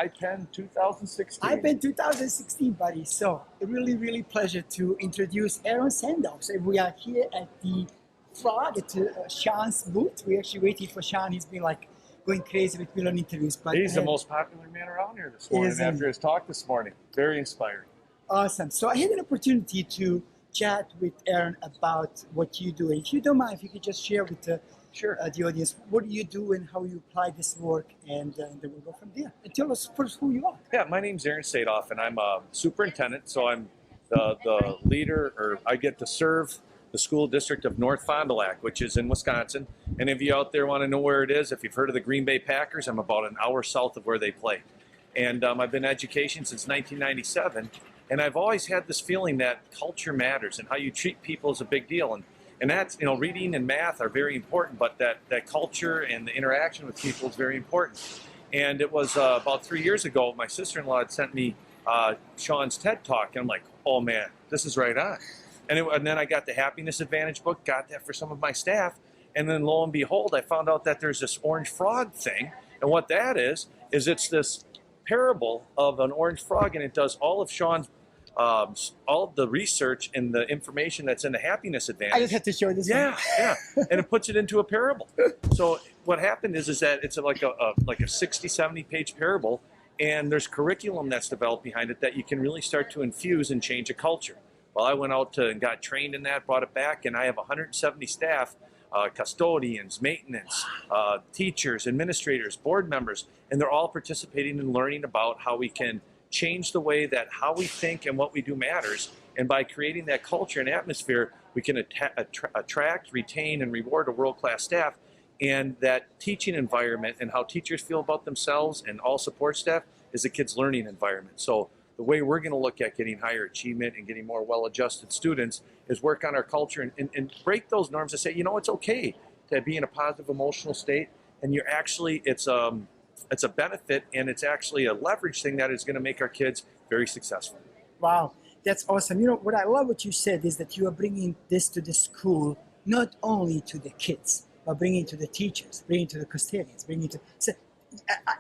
I-10 2016. I-10 2016, buddy. So really, really pleasure to introduce Aaron Sadoff. So we are here at the Frog at Shawns booth. We're actually waiting for Shawns. He's been like going crazy with million interviews. But he's the most popular man around here this morning after his talk this morning. Very inspiring. Awesome. So I had an opportunity to chat with Aaron about what you do. And if you don't mind, if you could just share with the audience, what do you do and how you apply this work, and then we'll go from there. And tell us first who you are. Yeah, my name's Aaron Sadoff, and I'm a superintendent, so I'm the leader, or I get to serve the school district of North Fond du Lac, which is in Wisconsin. And if you out there want to know where it is, if you've heard of the Green Bay Packers, I'm about an hour south of where they play. And I've been in education since 1997, and I've always had this feeling that culture matters and how you treat people is a big deal. And that's, you know, reading and math are very important, but that culture and the interaction with people is very important. And it was about 3 years ago, my sister-in-law had sent me Shawns TED Talk, and I'm like, oh man, this is right on. And then I got the Happiness Advantage book, got that for some of my staff, and then lo and behold, I found out that there's this orange frog thing, and what that is it's this parable of an orange frog, and it does all of Shawns' all of the research and the information that's in the Happiness Advantage. I just had to show this. Yeah, and it puts it into a parable. So what happened is that it's like a 60, 70 page parable, and there's curriculum that's developed behind it that you can really start to infuse and change a culture. Well, I went out and got trained in that, brought it back, and I have 170 staff, custodians, maintenance, teachers, administrators, board members, and they're all participating and learning about how we can change the way that how we think and what we do matters. And by creating that culture and atmosphere, we can attract, retain, and reward a world-class staff. And that teaching environment and how teachers feel about themselves and all support staff is a kid's learning environment. So the way we're going to look at getting higher achievement and getting more well-adjusted students is work on our culture and break those norms and say, you know, it's okay to be in a positive emotional state, and you're actually, it's a benefit, and it's actually a leverage thing that is going to make our kids very successful. Wow, that's awesome. You know, what I love what you said is that you are bringing this to the school, not only to the kids, but bringing it to the teachers, bringing it to the custodians, bringing it to... So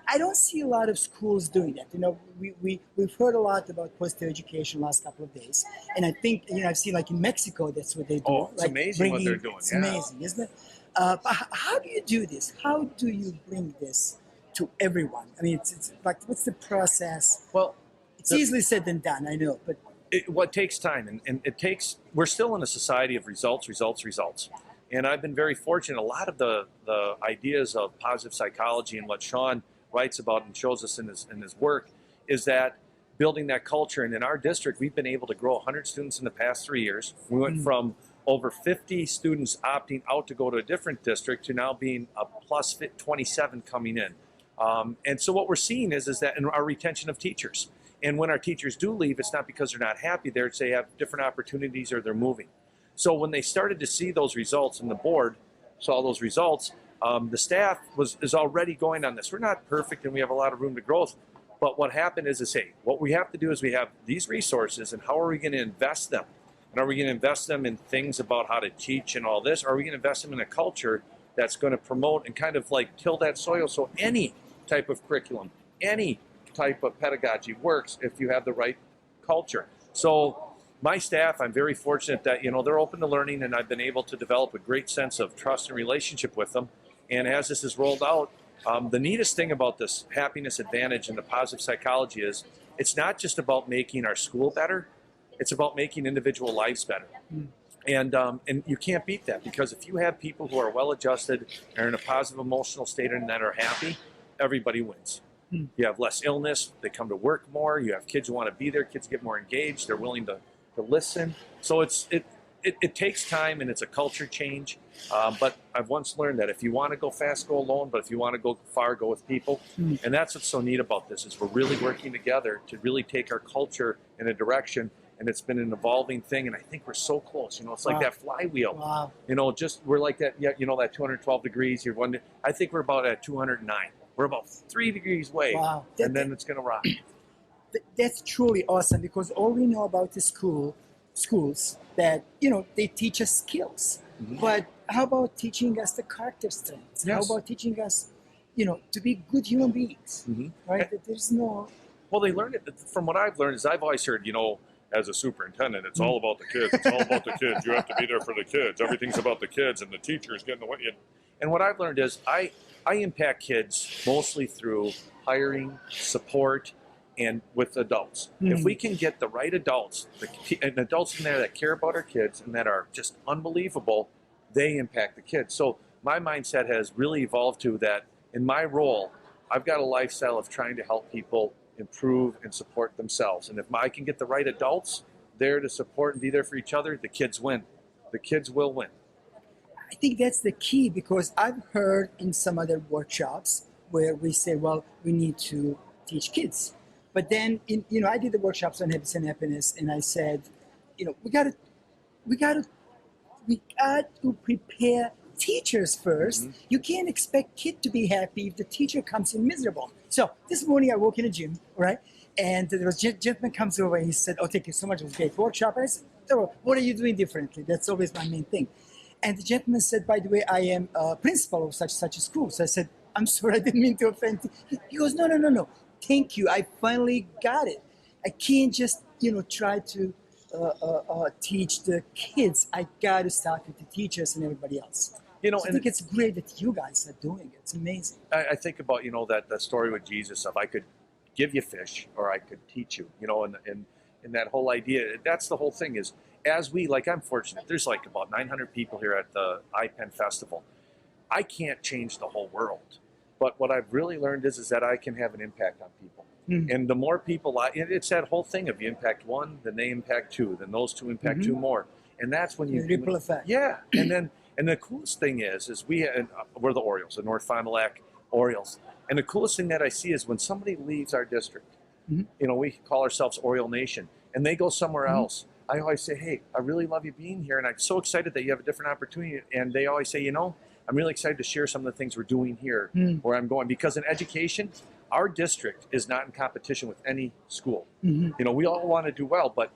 I don't see a lot of schools doing that. You know, we've heard a lot about positive education last couple of days. And I think, you know, I've seen like in Mexico, that's what they do. Oh, it's like amazing what they're doing. It's amazing, isn't it? But how do you do this? How do you bring this to everyone? I mean, it's like, what's the process? Well, it's easily said than done, I know, but what takes time, and it takes, we're still in a society of results. And I've been very fortunate. A lot of the ideas of positive psychology and what Shawn writes about and shows us in his work is that building that culture. And in our district, we've been able to grow 100 students in the past 3 years. We went from over 50 students opting out to go to a different district to now being a plus 27 coming in. And so what we're seeing is that in our retention of teachers. And when our teachers do leave, it's not because they're not happy there, it's they have different opportunities or they're moving. So when they started to see those results and the board saw those results, the staff is already going on this. We're not perfect and we have a lot of room to grow. But what happened is, hey, what we have to do is we have these resources, and how are we going to invest them? And are we going to invest them in things about how to teach and all this? Or are we going to invest them in a culture that's going to promote and kind of like till that soil so any type of curriculum, any type of pedagogy works if you have the right culture? So my staff, I'm very fortunate that, you know, they're open to learning, and I've been able to develop a great sense of trust and relationship with them. And as this is rolled out, the neatest thing about this Happiness Advantage and the positive psychology is it's not just about making our school better, it's about making individual lives better. And you can't beat that, because if you have people who are well-adjusted, are in a positive emotional state and that are happy, everybody wins. You have less illness, they come to work more, you have kids who want to be there, kids get more engaged, they're willing to listen. So it takes time, and it's a culture change. But I've once learned that if you want to go fast, go alone. But if you want to go far, go with people. And that's what's so neat about this, is we're really working together to really take our culture in a direction. And it's been an evolving thing. And I think we're so close. You know, it's like that flywheel. Wow. You know, we're like that. Yeah, you know, that 212 degrees. I think we're about at 209. We're about 3 degrees away. Wow. And then it's going to rock. That's truly awesome, because all we know about the schools that, you know, they teach us skills. But how about teaching us the character strengths? Yes. How about teaching us, to be good human beings, Mhm. right? That there's no. Well, they learned it from what I've learned is I've always heard, as a superintendent, it's all about the kids. It's all about the kids. You have to be there for the kids. Everything's about the kids, and the teacher's getting away. And what I've learned is I impact kids mostly through hiring, support, and with adults. If we can get the right adults, and adults in there that care about our kids and that are just unbelievable, they impact the kids. So my mindset has really evolved to that in my role, I've got a lifestyle of trying to help people improve and support themselves. And if I can get the right adults there to support and be there for each other, the kids win. The kids will win. I think that's the key, because I've heard in some other workshops where we say, well, we need to teach kids. But then, I did the workshops on habits and happiness, and I said, we got to prepare teachers first. Mm-hmm. You can't expect kid to be happy if the teacher comes in miserable. So this morning I woke in a gym, right? And there was a gentleman comes over and he said, "Oh, thank you so much. It was a great workshop." And I said, "Oh, what are you doing differently?" That's always my main thing. And the gentleman said, "By the way, I am a principal of such a school." So I said, "I'm sorry, I didn't mean to offend you." He goes, No. Thank you. I finally got it. I can't just, try to teach the kids. I got to start with the teachers and everybody else. So I think it's great that you guys are doing it. It's amazing. I think about, that story with Jesus of I could give you fish or I could teach you, and that whole idea. That's the whole thing is as we, I'm fortunate, there's about 900 people here at the iPen Festival. I can't change the whole world. But what I've really learned is that I can have an impact on people. And the more people, it's that whole thing of you impact one, then they impact two, then those two impact two more. And that's when you... Ripple effect. Yeah. And the coolest thing is we're the Orioles, the North Fond du Lac Orioles. And the coolest thing that I see is when somebody leaves our district, we call ourselves Oriole Nation, and they go somewhere else. I always say, "Hey, I really love you being here, and I'm so excited that you have a different opportunity." And they always say, "I'm really excited to share some of the things we're doing here where I'm going." Because in education, our district is not in competition with any school. We all want to do well, but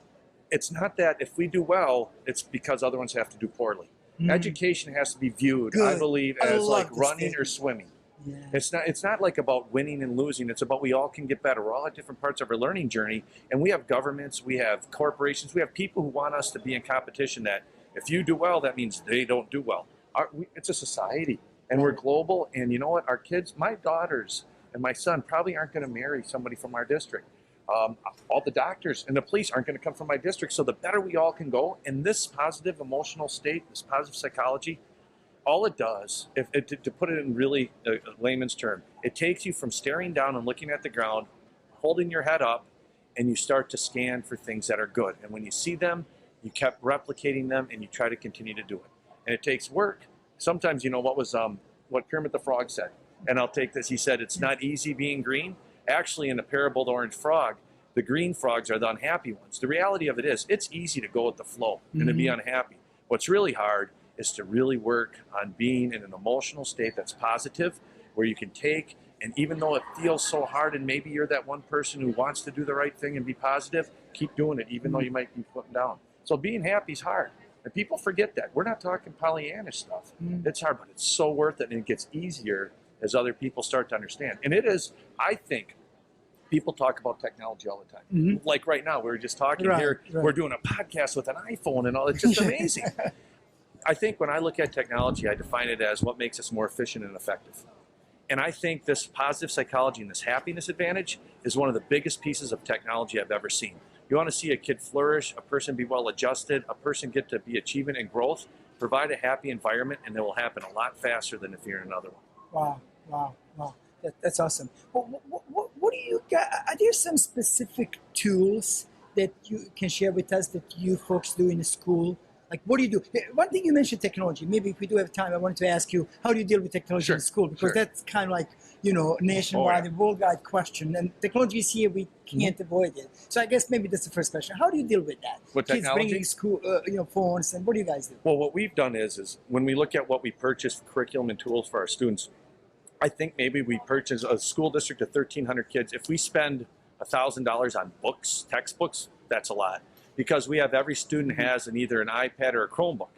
it's not that if we do well, it's because other ones have to do poorly. Education has to be viewed, I believe, as like running or swimming. Yeah. It's not like about winning and losing. It's about we all can get better. We're all at different parts of our learning journey, and we have governments, we have corporations, we have people who want us to be in competition that if you do well, that means they don't do well. It's a society, and we're global, and you know what? Our kids, my daughters and my son probably aren't going to marry somebody from our district. All the doctors and the police aren't going to come from my district, so the better we all can go in this positive emotional state, this positive psychology, all it does, to put it in really layman's term, it takes you from staring down and looking at the ground, holding your head up, and you start to scan for things that are good. And when you see them, you kept replicating them, and you try to continue to do it. And it takes work. Sometimes, what Kermit the Frog said, and I'll take this, he said, "It's not easy being green." Actually, in the parable of the orange frog, the green frogs are the unhappy ones. The reality of it is, it's easy to go with the flow and to be unhappy. What's really hard is to really work on being in an emotional state that's positive, where you can take, and even though it feels so hard, and maybe you're that one person who wants to do the right thing and be positive, keep doing it, even though you might be putting down. So being happy is hard. And people forget that. We're not talking Pollyanna stuff. It's hard, but it's so worth it, and it gets easier as other people start to understand. And it is, I think, people talk about technology all the time. Like right now, we were just talking here, we're doing a podcast with an iPhone and all. It's just amazing. I think when I look at technology, I define it as what makes us more efficient and effective. And I think this positive psychology and this happiness advantage is one of the biggest pieces of technology I've ever seen. You want to see a kid flourish, a person be well adjusted, a person get to be achievement and growth, provide a happy environment, and it will happen a lot faster than if you're in another one. Wow. That's awesome. What do you got? Are there some specific tools that you can share with us that you folks do in the school? Like, what do you do? One thing you mentioned technology. Maybe if we do have time, I wanted to ask you, how do you deal with technology in school? Because that's kind of like, nationwide and worldwide question. And technology is here, we can't avoid it. So I guess maybe that's the first question. How do you deal with that? With Kids technology? bringing school, phones, and what do you guys do? Well, what we've done is when we look at what we purchase for curriculum and tools for our students, I think maybe we purchase a school district of 1,300 kids. If we spend $1,000 on books, textbooks, that's a lot. Because we have every student has either an iPad or a Chromebook.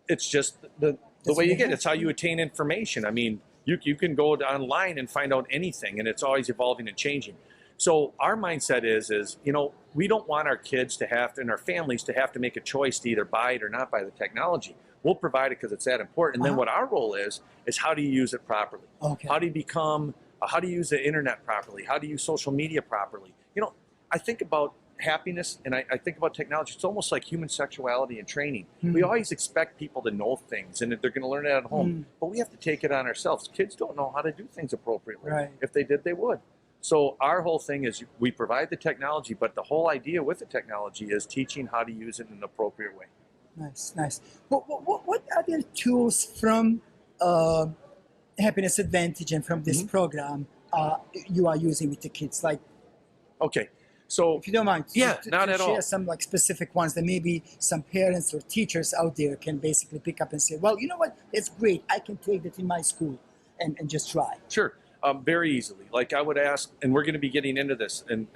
It's just the way you get it. It's how you attain information. I mean, You can go online and find out anything, and it's always evolving and changing. So our mindset is we don't want our kids to have to, and our families to have to make a choice to either buy it or not buy the technology. We'll provide it because it's that important. And then what our role is how do you use it properly? Okay. How do you use the internet properly? How do you use social media properly? I think about happiness and I think about technology. It's almost like human sexuality and training. We always expect people to know things and that they're going to learn it at home, but we have to take it on ourselves. Kids don't know how to do things appropriately. Right. If they did, they would. So our whole thing is we provide the technology, but the whole idea with the technology is teaching how to use it in an appropriate way. Nice. What other tools from Happiness Advantage and from this program you are using with the kids? Like, okay, so if you don't mind, not at all. Share some like specific ones that maybe some parents or teachers out there can basically pick up and say, well, you know what, it's great. I can take that in my school and just try. Sure. Very easily. Like I would ask, and we're going to be getting into this, and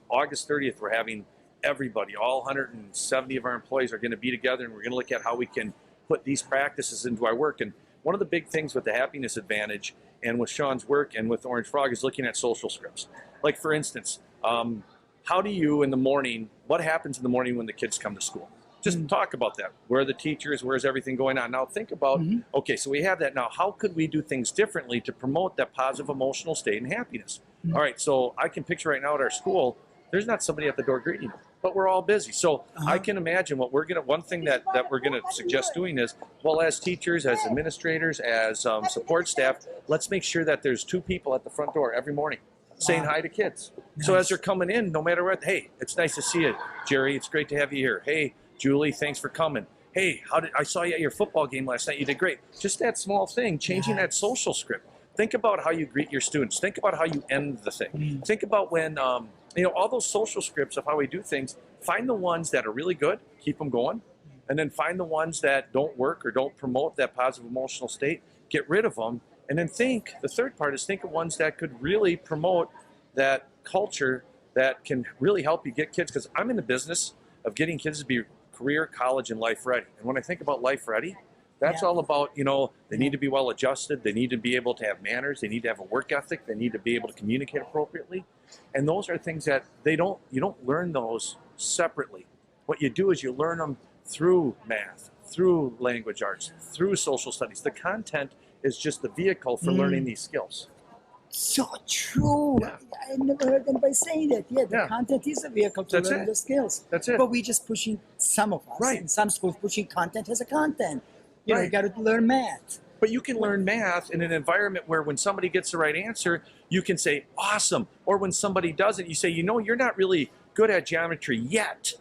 August 30th, we're having everybody, all 170 of our employees are going to be together, and we're going to look at how we can put these practices into our work. And one of the big things with the Happiness Advantage and with Shawns' work and with Orange Frog is looking at social scripts. Like for instance, how do you in the morning, what happens in the morning when the kids come to school? Just talk about that. Where are the teachers? Where's everything going on? Now think about, okay, so we have that now. How could we do things differently to promote that positive emotional state and happiness? All right, so I can picture right now at our school, there's not somebody at the door greeting them, but we're all busy. So I can imagine one thing that we're gonna suggest doing is, well, as teachers, as administrators, as support staff, let's make sure that there's 2 people at the front door every morning saying hi to kids. So as they're coming in, no matter what, hey, it's nice to see you, Jerry. It's great to have you here. Hey, Julie, thanks for coming. Hey, I saw you at your football game last night. You did great. Just that small thing, changing that social script. Think about how you greet your students. Think about how you end the thing. Think about when, all those social scripts of how we do things. Find the ones that are really good, keep them going, and then find the ones that don't work or don't promote that positive emotional state. Get rid of them, and then the third part is think of ones that could really promote that culture that can really help you get kids. Because I'm in the business of getting kids to be career, college, and life ready. And when I think about life ready, that's all about, they need to be well adjusted. They need to be able to have manners. They need to have a work ethic. They need to be able to communicate appropriately. And those are things that you don't learn those separately. What you do is you learn them through math, through language arts, through social studies. The content is just the vehicle for learning these skills. So true. Yeah. I never heard anybody saying that. The content is a vehicle to learn the skills. That's it. But we just pushing, some of us, in some schools, pushing content as a content. You got to learn math. But you can learn math in an environment where when somebody gets the right answer, you can say, awesome. Or when somebody doesn't, you say, you're not really good at geometry yet.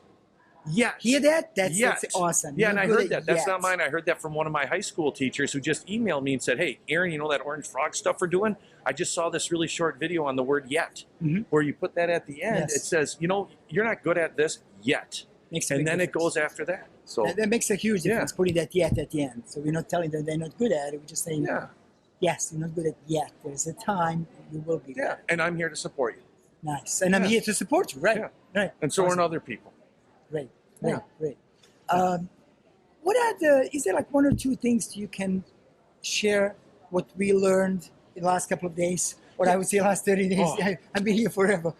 Hear that? That's awesome. Yeah, and I heard that. That's not mine. I heard that from one of my high school teachers who just emailed me and said, hey, Aaron, that Orange Frog stuff we're doing? I just saw this really short video on the word yet, where you put that at the end. It says, you're not good at this yet. And then it goes after that. So that makes a huge difference, putting that yet at the end. So we're not telling them they're not good at it. We're just saying, yes, you're not good at yet. There's a time you will be good. And I'm here to support you. Nice. And I'm here to support you, right? Right. And so are other people. Great. What are is there like 1 or 2 things you can share what we learned in the last couple of days? Or I would say last 30 days. I've been here forever.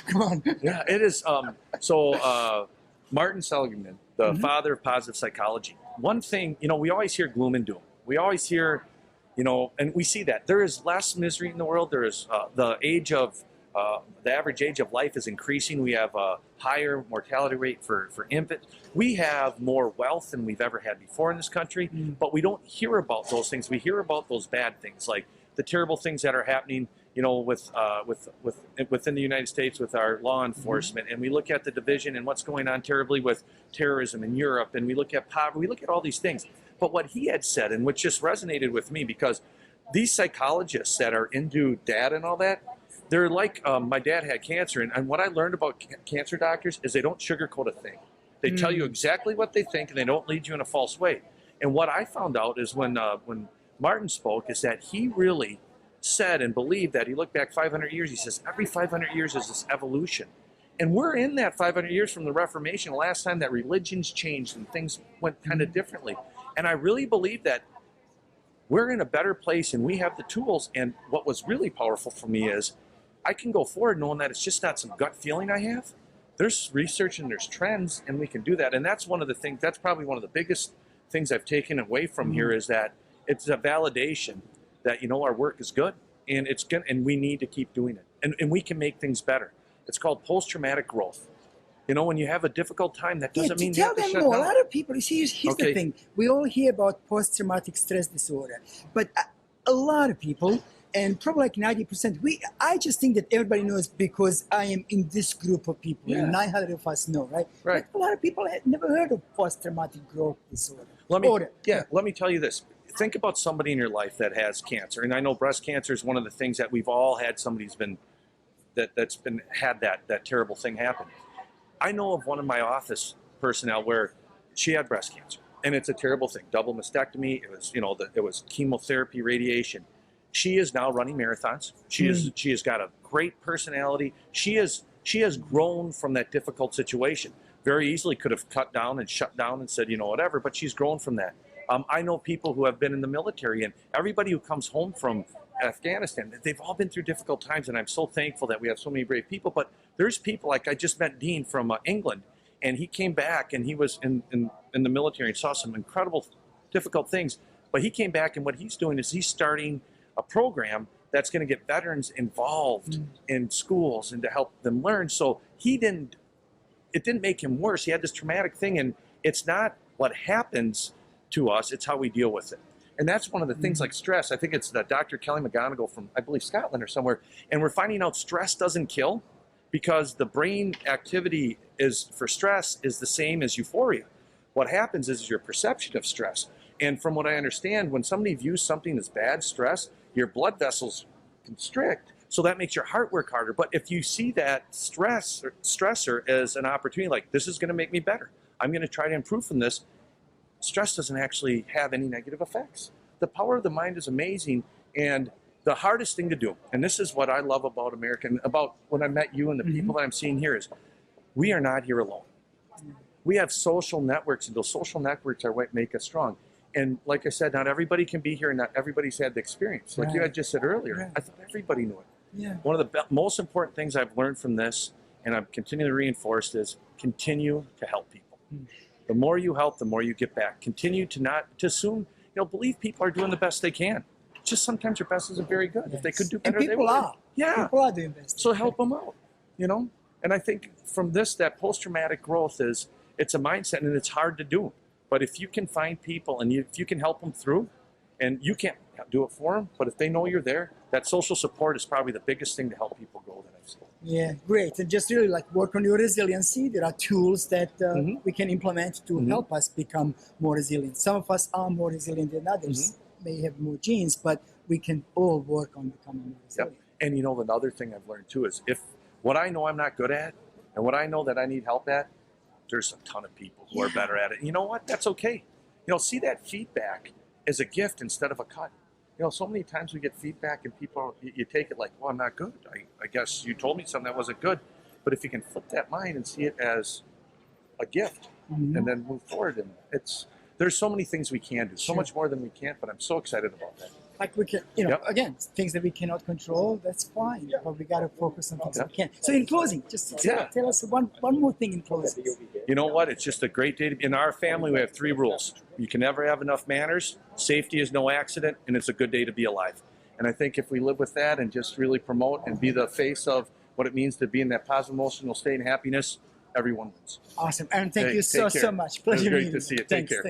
Come on. It is. Martin Seligman, the father of positive psychology. One thing, we always hear gloom and doom. We always hear, and we see that. There is less misery in the world. There is the average age of life is increasing. We have a higher mortality rate for infants. We have more wealth than we've ever had before in this country, but we don't hear about those things. We hear about those bad things, like the terrible things that are happening, within the United States with our law enforcement, and we look at the division and what's going on terribly with terrorism in Europe, and we look at poverty, we look at all these things. But what he had said, and which just resonated with me, because these psychologists that are into data and all that, they're like, my dad had cancer, and what I learned about cancer doctors is they don't sugarcoat a thing. They tell you exactly what they think, and they don't lead you in a false way. And what I found out is when Martin spoke, is that he really said and believed that he looked back 500 years. He says every 500 years is this evolution. And we're in that 500 years from the Reformation, the last time that religions changed and things went kind of differently. And I really believe that we're in a better place and we have the tools. And what was really powerful for me is I can go forward knowing that it's just not some gut feeling I have. There's research and there's trends, and we can do that. And that's one of the things, that's probably one of the biggest things I've taken away from here is that it's a validation that, you know, our work is good and it's good and we need to keep doing it. And we can make things better. It's called post-traumatic growth. You know, when you have a difficult time, that doesn't mean you have to shut more. down. A lot of people, you see, here's the thing. We all hear about post-traumatic stress disorder, but a lot of people, and probably like 90%, I just think that everybody knows because I am in this group of people. Yeah. 900 of us know, right? Right. But a lot of people have never heard of post-traumatic growth disorder. Let me tell you this. Think about somebody in your life that has cancer. And I know breast cancer is one of the things that we've all had somebody who's been, that's been had that terrible thing happen. I know of one of my office personnel where she had breast cancer. And it's a terrible thing. Double mastectomy. It was, you know, it was chemotherapy, radiation. She is now running marathons. She has got a great personality. She has grown from that difficult situation. Very easily could have cut down and shut down and said, you know, whatever, but she's grown from that. I know people who have been in the military, and everybody who comes home from Afghanistan, they've all been through difficult times, and I'm so thankful that we have so many brave people. But there's people, like I just met Dean from England, and he came back, and he was in the military and saw some incredible, difficult things. But he came back, and what he's doing is he's starting a program that's going to get veterans involved in schools and to help them learn. So it didn't make him worse. He had this traumatic thing, and it's not what happens to us, it's how we deal with it. And that's one of the things like stress. I think it's Dr. Kelly McGonigal from, I believe, Scotland or somewhere. And we're finding out stress doesn't kill because the brain activity for stress is the same as euphoria. What happens is your perception of stress. And from what I understand, when somebody views something as bad stress, your blood vessels constrict. So that makes your heart work harder. But if you see that stressor as an opportunity, like this is going to make me better, I'm going to try to improve from this, stress doesn't actually have any negative effects. The power of the mind is amazing. And the hardest thing to do, and this is what I love about America, and about when I met you and the people that I'm seeing here, is we are not here alone. We have social networks, and those social networks are what make us strong. And like I said, not everybody can be here, and not everybody's had the experience. Like you had just said earlier, I thought everybody knew it. Yeah. One of the most important things I've learned from this, and I'm continually reinforced, is continue to help people. The more you help, the more you get back. Continue to not to assume, believe people are doing the best they can. Just sometimes your best isn't very good. If they could do better, and people they would. are. Yeah. People are doing best. So help them out, And I think from this, that post-traumatic growth it's a mindset, and it's hard to do. But if you can find people and if you can help them through, and you can't do it for them, but if they know you're there, that social support is probably the biggest thing to help people grow that I've seen. Yeah, great. And just really work on your resiliency. There are tools that we can implement to help us become more resilient. Some of us are more resilient than others, may have more genes, but we can all work on becoming more resilient. Yep. And another thing I've learned too is if what I know I'm not good at and what I know that I need help at, there's a ton of people who are better at it. And you know what? That's okay. See that feedback as a gift instead of a cut. So many times we get feedback and people, you take it like, well, I'm not good. I guess you told me something that wasn't good. But if you can flip that mind and see it as a gift and then move forward, and there's so many things we can do, so much more than we can't, but I'm so excited about that. Like we can, again, things that we cannot control, that's fine. But we got to focus on things we can. So in closing, just tell us one more thing in closing. You know what? It's just a great day to be. In our family, we have 3 rules. You can never have enough manners, safety is no accident, and it's a good day to be alive. And I think if we live with that and just really promote and be the face of what it means to be in that positive emotional state and happiness, everyone wins. Awesome. Aaron, thank you so much. Pleasure meeting you. Great to see you. Take Thanks. care.